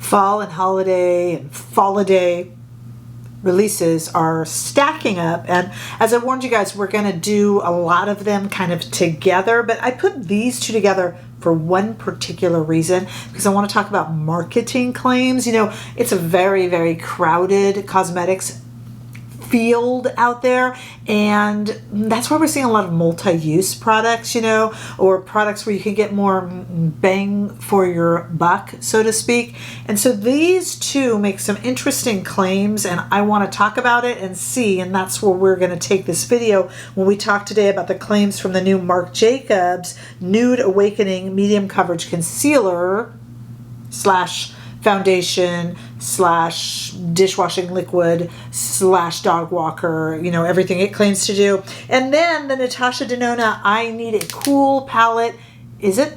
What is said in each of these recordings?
fall and holiday and fall-a-day releases are stacking up, and as I warned you guys, we're going to do a lot of them kind of together, but I put these two together for one particular reason, because I want to talk about marketing claims. You know, it's a very, very crowded cosmetics field out there, and that's why we're seeing a lot of multi-use products, you know, or products where you can get more bang for your buck, so to speak. And so these two make some interesting claims, and I want to talk about it and see, and that's where we're going to take this video when we talk today about the claims from the new Marc Jacobs Nude Awakening Medium Coverage Concealer slash foundation slash dishwashing liquid slash dog walker, you know, everything it claims to do. And then the Natasha Denona I Need a Cool palette. Is it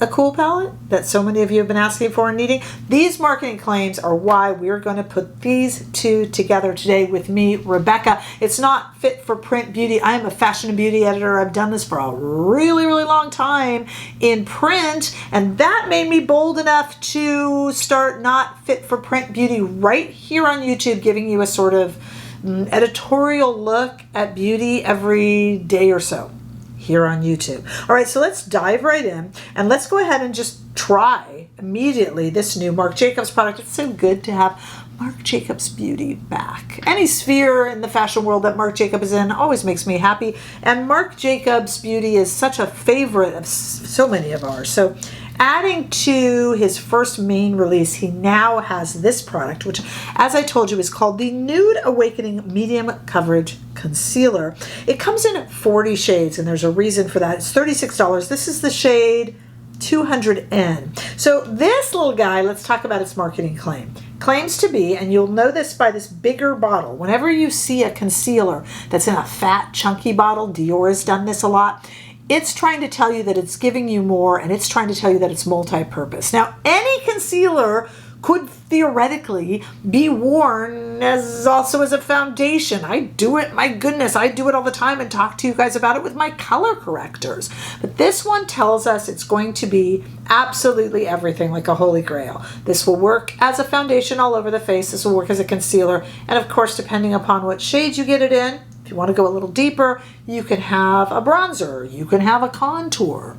a cool palette that so many of you have been asking for and needing? These marketing claims are why we're going to put these two together today with me, Rebecca. It's not fit for print beauty. I am a fashion and beauty editor. I've done this for a really, really long time in print, and that made me bold enough to start Not Fit for Print Beauty right here on YouTube, giving you a sort of editorial look at beauty every day or so here on YouTube. All right, so let's dive right in, and let's go ahead and just try immediately this new Marc Jacobs product. It's so good to have Marc Jacobs Beauty back. Any sphere in the fashion world that Marc Jacobs is in always makes me happy, and Marc Jacobs Beauty is such a favorite of so many of ours. So adding to his first main release, he now has this product, which, as I told you, is called the Nude Awakening Medium Coverage Concealer. It comes in 40 shades, and there's a reason for that. It's $36. This is the shade 200N. So this little guy, let's talk about its marketing claim. Claims to be, and you'll know this by this bigger bottle. Whenever you see a concealer that's in a fat, chunky bottle, Dior has done this a lot, it's trying to tell you that it's giving you more, and it's trying to tell you that it's multi-purpose. Now, any concealer could theoretically be worn as also as a foundation. I do it, my goodness, I do it all the time and talk to you guys about it with my color correctors. But this one tells us it's going to be absolutely everything, like a holy grail. This will work as a foundation all over the face. This will work as a concealer. And of course, depending upon what shade you get it in, if you want to go a little deeper, you can have a bronzer, you can have a contour.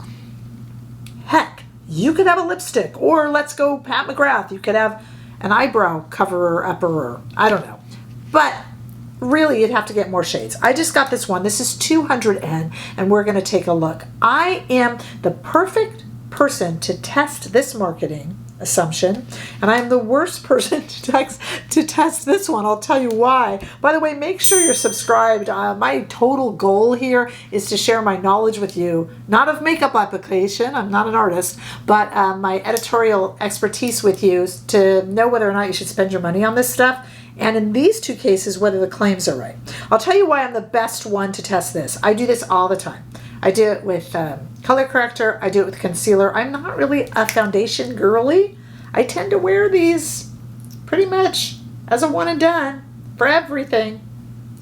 Heck, you could have a lipstick, or let's go Pat McGrath, you could have an eyebrow coverer, upperer. I don't know. But really, you'd have to get more shades. I just got this one. This is 200N, and we're going to take a look. I am the perfect person to test this marketing assumption, and I'm the worst person to test this one. I'll tell you why. By the way, make sure you're subscribed. My total goal here is to share my knowledge with you, not of makeup application, I'm not an artist, but my editorial expertise with you to know whether or not you should spend your money on this stuff, and in these two cases, whether the claims are right. I'll tell you why I'm the best one to test this. I do this all the time. I do it with color corrector. I do it with concealer. I'm not really a foundation girly. I tend to wear these pretty much as a one and done for everything.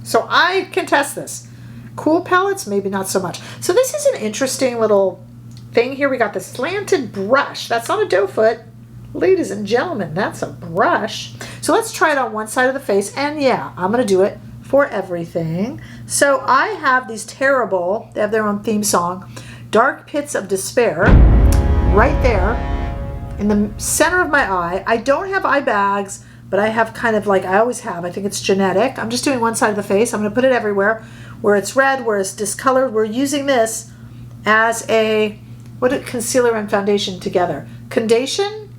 So I can test this. Cool palettes, maybe not so much. So this is an interesting little thing here. We got the slanted brush. That's not a doe foot. Ladies and gentlemen, that's a brush. So let's try it on one side of the face. And yeah, I'm going to do it for everything. So I have these terrible, they have their own theme song, Dark Pits of Despair, right there in the center of my eye. I don't have eye bags, but I have kind of like I always have. I think it's genetic. I'm just doing one side of the face. I'm going to put it everywhere where it's red, where it's discolored. We're using this as a, what is concealer and foundation together? Condation?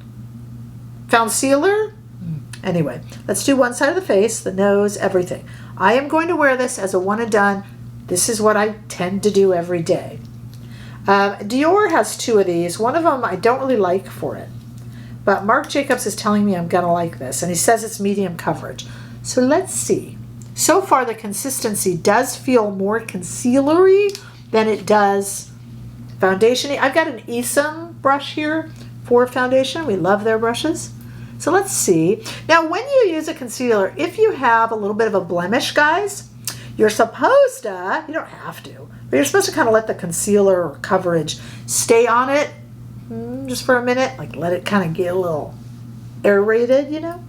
Concealer? Anyway, let's do one side of the face, the nose, everything. I am going to wear this as a one and done. This is what I tend to do every day. Dior has two of these. One of them I don't really like for it. But Marc Jacobs is telling me I'm going to like this. And he says it's medium coverage. So let's see. So far the consistency does feel more concealery than it does foundation-y. I've got an ESUM brush here for foundation. We love their brushes. So let's see. Now when you use a concealer, if you have a little bit of a blemish, guys, you're supposed to, you don't have to, but you're supposed to kind of let the concealer or coverage stay on it just for a minute. Like let it kind of get a little aerated, you know.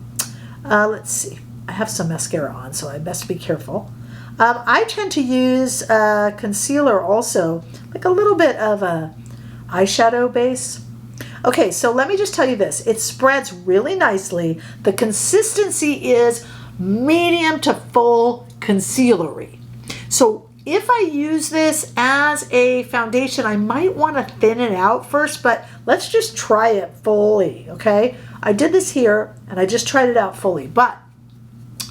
Let's see. I have some mascara on, so I best be careful. I tend to use concealer also, like a little bit of a eyeshadow base. Okay, so let me just tell you this. It spreads really nicely. The consistency is medium to full concealery. So if I use this as a foundation, I might want to thin it out first, but let's just try it fully, okay? I did this here, and I just tried it out fully, but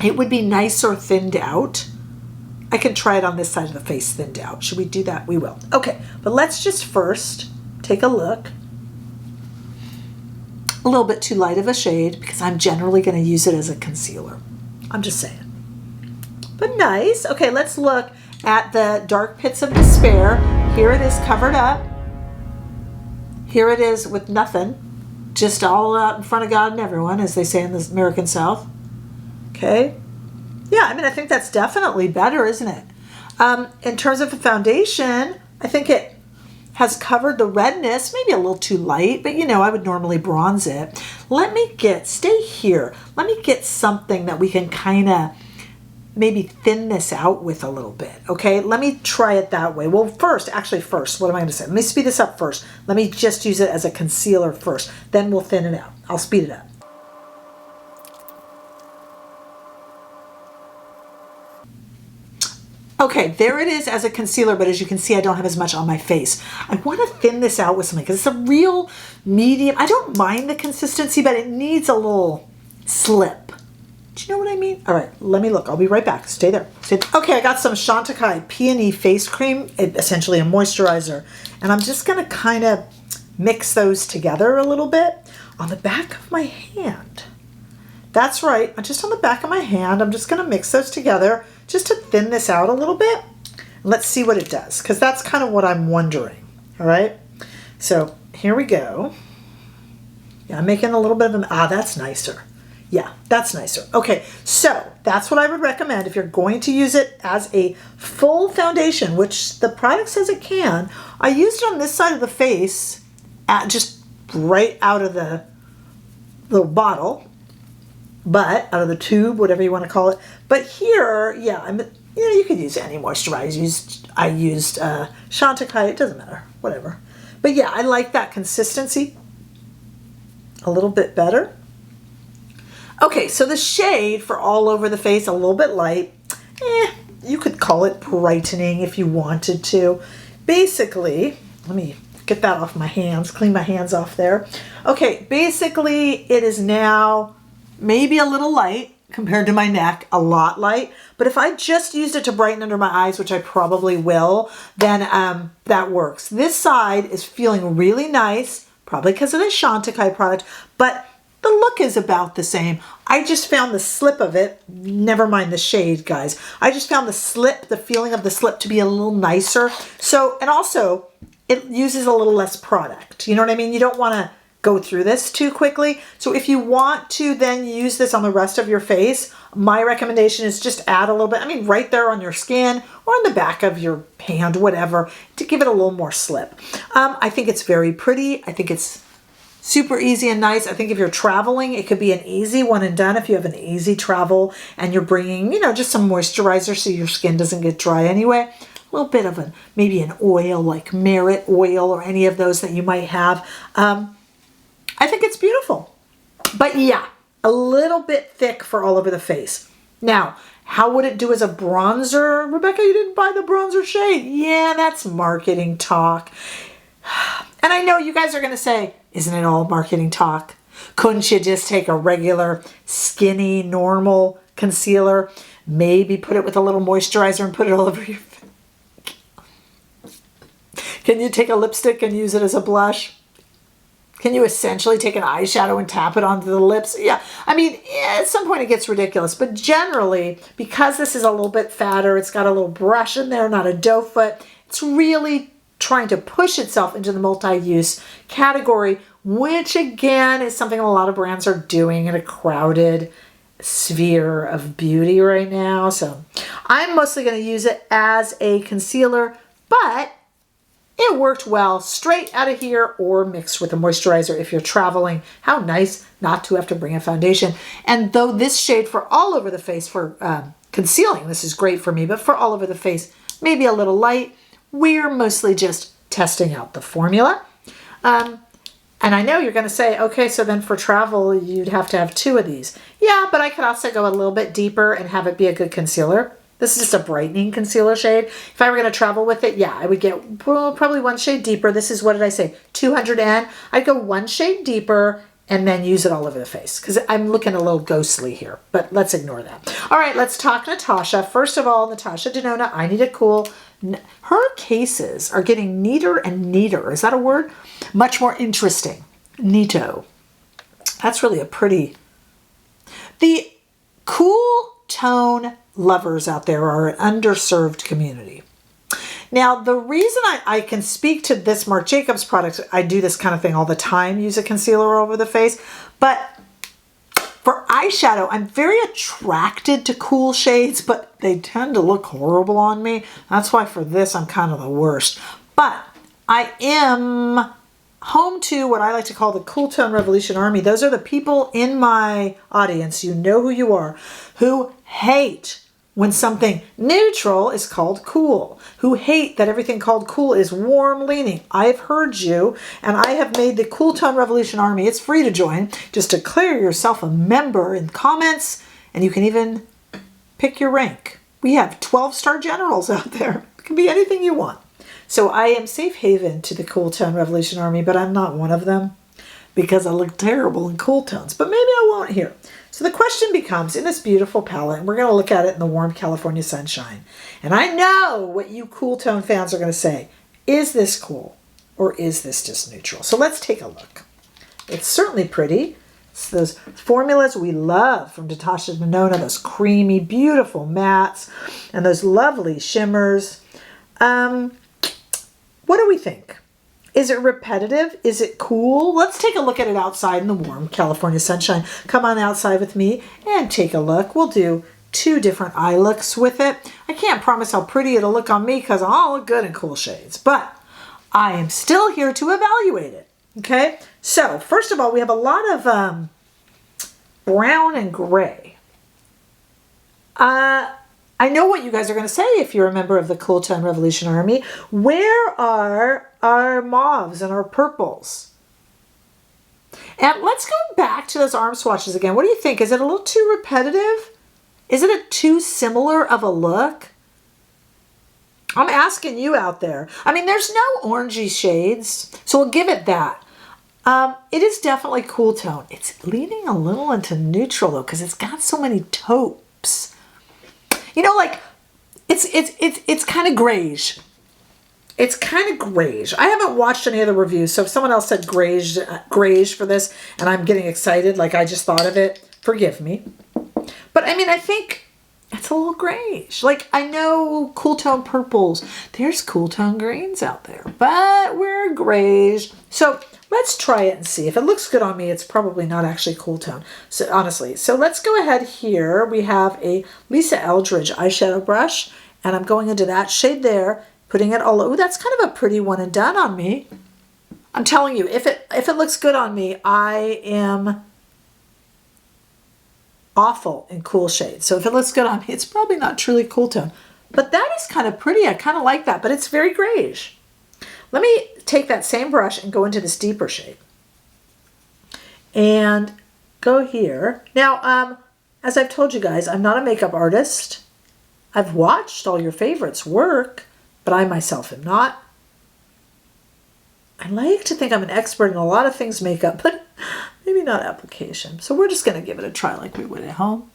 it would be nicer thinned out. I can try it on this side of the face thinned out. Should we do that? We will. Okay, but let's just first take a look. A little bit too light of a shade because I'm generally going to use it as a concealer. I'm just saying. But nice. Okay, let's look at the Dark Pits of Despair. Here it is covered up. Here it is with nothing. Just all out in front of God and everyone, as they say in the American South. Okay. Yeah, I mean, I think that's definitely better, isn't it? In terms of the foundation, I think it has covered the redness, maybe a little too light, but you know, I would normally bronze it. Stay here. Let me get something that we can kind of maybe thin this out with a little bit, okay? Let me try it that way. Well, first, what am I gonna say? Let me speed this up first. Let me just use it as a concealer first, then we'll thin it out. I'll speed it up. Okay, there it is as a concealer, but as you can see, I don't have as much on my face. I want to thin this out with something because it's a real medium. I don't mind the consistency, but it needs a little slip. Do you know what I mean? All right, let me look. I'll be right back. Stay there. Okay, I got some Chantecaille Peony face cream, essentially a moisturizer, and I'm just going to kind of mix those together a little bit on the back of my hand. That's right, just on the back of my hand. I'm just going to mix those together just to thin this out a little bit. Let's see what it does, because that's kind of what I'm wondering. All right, so here we go. Yeah, I'm making a little bit of that's nicer. Yeah, that's nicer. Okay, so that's what I would recommend if you're going to use it as a full foundation, which the product says it can. I used it on this side of the face, just right out of the little bottle, but out of the tube, whatever you want to call it. But here, yeah, you could use any moisturizer. I used Chantecaille. It doesn't matter, whatever. But yeah, I like that consistency a little bit better. Okay, so the shade for all over the face, a little bit light. You could call it brightening if you wanted to. Basically, let me get that off my hands, clean my hands off there. Okay, basically it is now maybe a little light compared to my neck, a lot light. But if I just used it to brighten under my eyes, which I probably will, then that works. This side is feeling really nice, probably because of the Chantecaille product, but the look is about the same. I just found the slip of it, never mind the shade, guys. I just found the feeling of the slip to be a little nicer. So, and also, it uses a little less product. You know what I mean? You don't want to go through this too quickly. So if you want to then use this on the rest of your face, my recommendation is just add a little bit, right there on your skin or on the back of your hand, whatever, to give it a little more slip. I think it's very pretty. I think it's super easy and nice. I think if you're traveling, it could be an easy one and done if you have an easy travel and you're bringing, just some moisturizer so your skin doesn't get dry anyway. A little bit of maybe an oil like Merit oil or any of those that you might have. I think it's beautiful. But yeah, a little bit thick for all over the face. Now, how would it do as a bronzer? Rebecca, you didn't buy the bronzer shade. Yeah, that's marketing talk. And I know you guys are going to say, isn't it all marketing talk? Couldn't you just take a regular, skinny, normal concealer, maybe put it with a little moisturizer and put it all over your face? Can you take a lipstick and use it as a blush? Can you essentially take an eyeshadow and tap it onto the lips? Yeah, at some point it gets ridiculous, but generally, because this is a little bit fatter, it's got a little brush in there, not a doe foot, it's really trying to push itself into the multi-use category, which again is something a lot of brands are doing in a crowded sphere of beauty right now. So I'm mostly going to use it as a concealer, but It worked well straight out of here or mixed with a moisturizer if you're traveling. How nice not to have to bring a foundation. And though this shade for all over the face for concealing, this is great for me, but for all over the face, maybe a little light. We're mostly just testing out the formula. And I know you're going to say, okay, so then for travel, you'd have to have 2 of these. Yeah, but I could also go a little bit deeper and have it be a good concealer. This is just a brightening concealer shade. If I were going to travel with it, yeah, I would get probably 1 shade deeper. This is, what did I say, 200N. I'd go 1 shade deeper and then use it all over the face because I'm looking a little ghostly here, but let's ignore that. All right, let's talk Natasha. First of all, Natasha Denona, I Need It Cool. Her cases are getting neater and neater. Is that a word? Much more interesting. Neato. That's really a pretty... The cool tone lovers out there are an underserved community. Now, the reason I can speak to this Marc Jacobs product, I do this kind of thing all the time, use a concealer over the face, but for eyeshadow, I'm very attracted to cool shades, but they tend to look horrible on me. That's why for this, I'm kind of the worst. But I am home to what I like to call the Cool Tone Revolution Army. Those are the people in my audience, you know who you are, who hate when something neutral is called cool, who hate that everything called cool is warm leaning. I've heard you, and I have made the Cool Tone Revolution Army. It's free to join. Just declare yourself a member in comments, and you can even pick your rank. We have 12-star generals out there. It can be anything you want. So I am safe haven to the Cool Tone Revolution Army, but I'm not one of them because I look terrible in cool tones. But maybe I won't here. So the question becomes, in this beautiful palette, and we're going to look at it in the warm California sunshine, and I know what you cool tone fans are going to say. Is this cool or is this just neutral? So let's take a look. It's certainly pretty. It's those formulas we love from Natasha Denona, those creamy, beautiful mattes, and those lovely shimmers. What do we think? Is it repetitive? Is it cool? Let's take a look at it outside in the warm California sunshine. Come on outside with me and take a look. We'll do 2 different eye looks with it. I can't promise how pretty it'll look on me because I'll look good in cool shades, but I am still here to evaluate it. Okay, so first of all, we have a lot of brown and gray. I know what you guys are going to say if you're a member of the Cool Tone Revolution Army. Where are our mauves and our purples? And let's go back to those arm swatches again. What do you think? Is it a little too repetitive? Is it a too similar of a look? I'm asking you out there. I mean, there's no orangey shades, so we'll give it that. It is definitely cool tone. It's leaning a little into neutral though, because it's got so many taupes. You know, like it's kind of grayish. It's kind of grayish. I haven't watched any other reviews, so if someone else said grayish for this, and I'm getting excited, like I just thought of it, forgive me. But I mean, I think it's a little grayish. Like I know cool tone purples. There's cool tone greens out there, but we're grayish. So let's try it and see. If it looks good on me, it's probably not actually cool tone. So honestly, so let's go ahead here. We have a Lisa Eldridge eyeshadow brush, and I'm going into that shade there, putting it all over. That's kind of a pretty one and done on me. I'm telling you, if it looks good on me, I am awful in cool shades. So if it looks good on me, it's probably not truly cool tone. But that is kind of pretty. I kind of like that, but it's very grayish. Let me take that same brush and go into this deeper shade. And go here. Now, as I've told you guys, I'm not a makeup artist. I've watched all your favorites work, but I myself am not. I like to think I'm an expert in a lot of things makeup, but maybe not application. So we're just going to give it a try like we would at home.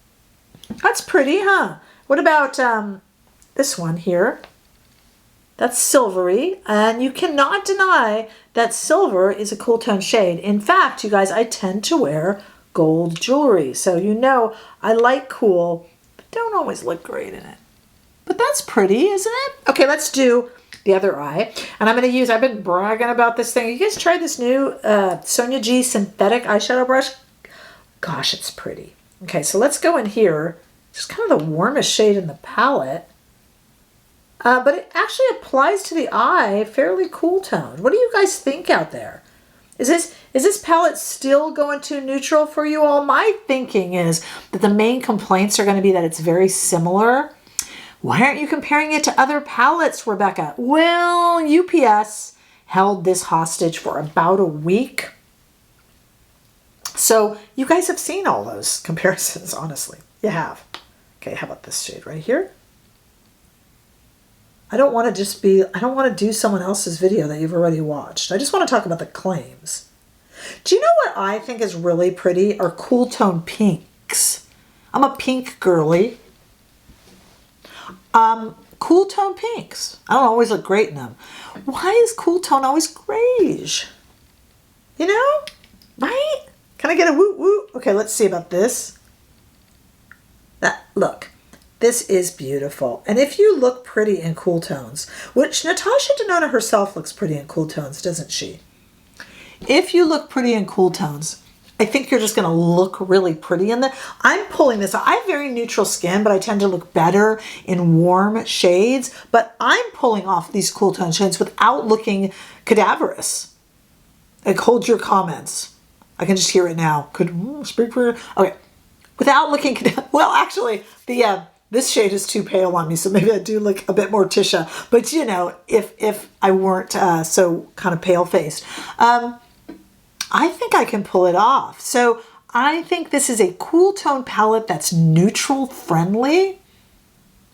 That's pretty, huh? What about this one here? That's silvery, and you cannot deny that silver is a cool tone shade. In fact, you guys, I tend to wear gold jewelry, so you know I like cool, but don't always look great in it. But that's pretty, isn't it? Okay, let's do the other eye, and I'm going to use, I've been bragging about this thing. You guys tried this new Sonia G synthetic eyeshadow brush? Gosh, it's pretty. Okay, so let's go in here, just kind of the warmest shade in the palette. but it actually applies to the eye fairly cool tone. What do you guys think out there? Is this palette still going too neutral for you all? My thinking is that the main complaints are going to be that it's very similar. Why aren't you comparing it to other palettes, Rebecca? Well, UPS held this hostage for about a week. So you guys have seen all those comparisons, honestly. You have. Okay, how about this shade right here? I don't want to do someone else's video that you've already watched. I just want to talk about the claims. Do you know what I think is really pretty are cool tone pinks? I'm a pink girly. Cool tone pinks. I don't always look great in them. Why is cool tone always grayish? You know? Right? Can I get a woot woot? Okay, let's see about this. Look. This is beautiful. And if you look pretty in cool tones, which Natasha Denona herself looks pretty in cool tones, doesn't she? If you look pretty in cool tones, I think you're just going to look really pretty in the... I'm pulling this. I have very neutral skin, but I tend to look better in warm shades. But I'm pulling off these cool tone shades without looking cadaverous. Like, hold your comments. I can just hear it now. Could speak for... Okay. Without looking... Well, actually, this shade is too pale on me, so maybe I do look a bit more Tisha. But, you know, if I weren't so kind of pale-faced. I think I can pull it off. So I think this is a cool tone palette that's neutral friendly,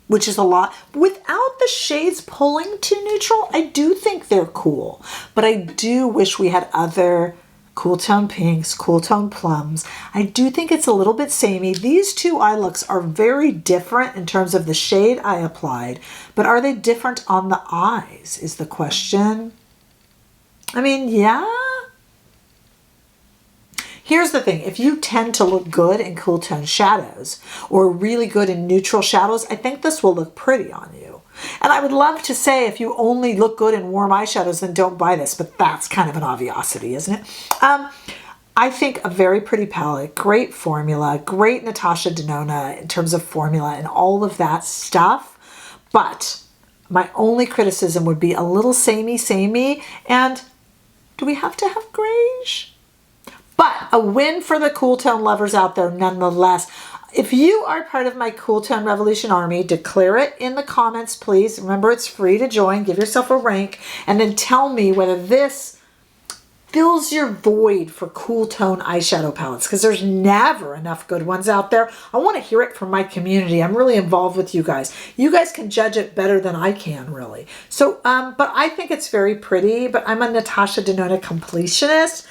which is a lot. Without the shades pulling too neutral, I do think they're cool. But I do wish we had other cool tone pinks, cool tone plums. I do think it's a little bit samey. These two eye looks are very different in terms of the shade I applied, but are they different on the eyes is the question. I mean, yeah. Here's the thing, if you tend to look good in cool tone shadows or really good in neutral shadows, I think this will look pretty on you. And I would love to say if you only look good in warm eyeshadows, then don't buy this, but that's kind of an obviosity, isn't it? I think a very pretty palette, great formula, great Natasha Denona in terms of formula and all of that stuff. But my only criticism would be a little samey, and do we have to have grayish? But a win for the cool tone lovers out there nonetheless. If you are part of my Cool Tone Revolution Army, declare it in the comments, please. Remember, it's free to join. Give yourself a rank. And then tell me whether this fills your void for cool tone eyeshadow palettes, because there's never enough good ones out there. I want to hear it from my community. I'm really involved with you guys. You guys can judge it better than I can, really. So, but I think it's very pretty, but I'm a Natasha Denona completionist,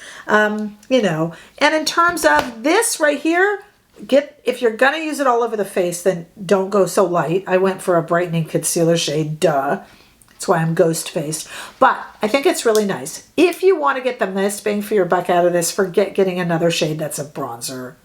you know. And in terms of this right here, if you're gonna use it all over the face, then don't go so light. I went for a brightening concealer shade, duh. That's why I'm ghost faced. But I think it's really nice. If you want to get the most bang for your buck out of this, forget getting another shade that's a bronzer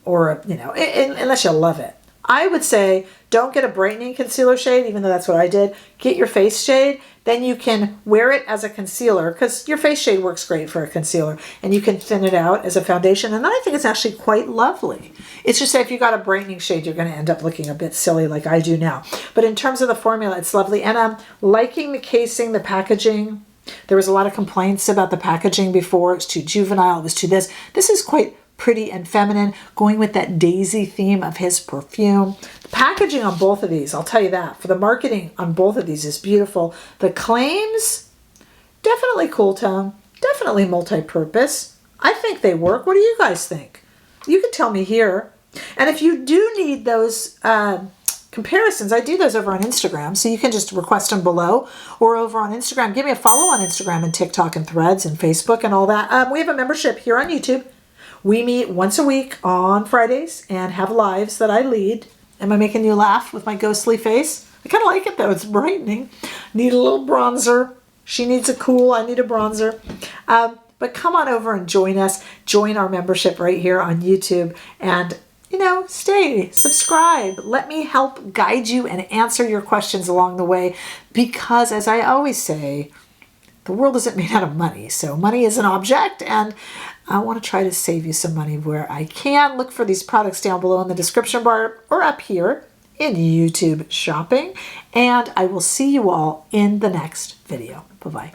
or, you know, unless you love it. I would say don't get a brightening concealer shade, even though that's what I did. Get your face shade. Then you can wear it as a concealer, because your face shade works great for a concealer, and you can thin it out as a foundation. And then I think it's actually quite lovely. It's just that if you got a brightening shade, you're going to end up looking a bit silly like I do now. But in terms of the formula, it's lovely. And I'm liking the casing, the packaging. There was a lot of complaints about the packaging before. It was too juvenile. It was too this. This is quite pretty and feminine, going with that daisy theme of his perfume. The packaging on both of these, I'll tell you that, for the marketing on both of these is beautiful. The claims, definitely cool tone, definitely multi-purpose. I think they work. What do you guys think? You can tell me here. And if you do need those comparisons, I do those over on Instagram, so you can just request them below or over on Instagram. Give me a follow on Instagram and TikTok and Threads and Facebook and all that. We have a membership here on YouTube. We meet once a week on Fridays and have lives that I lead. Am I making you laugh with my ghostly face? I kind of like it though. It's brightening. Need a little bronzer. She needs a cool. I need a bronzer. But come on over and join us. Join our membership right here on YouTube. And, you know, stay, subscribe. Let me help guide you and answer your questions along the way. Because as I always say, the world isn't made out of money. So money is an object, and I want to try to save you some money where I can. Look for these products down below in the description bar or up here in YouTube shopping. And I will see you all in the next video. Bye-bye.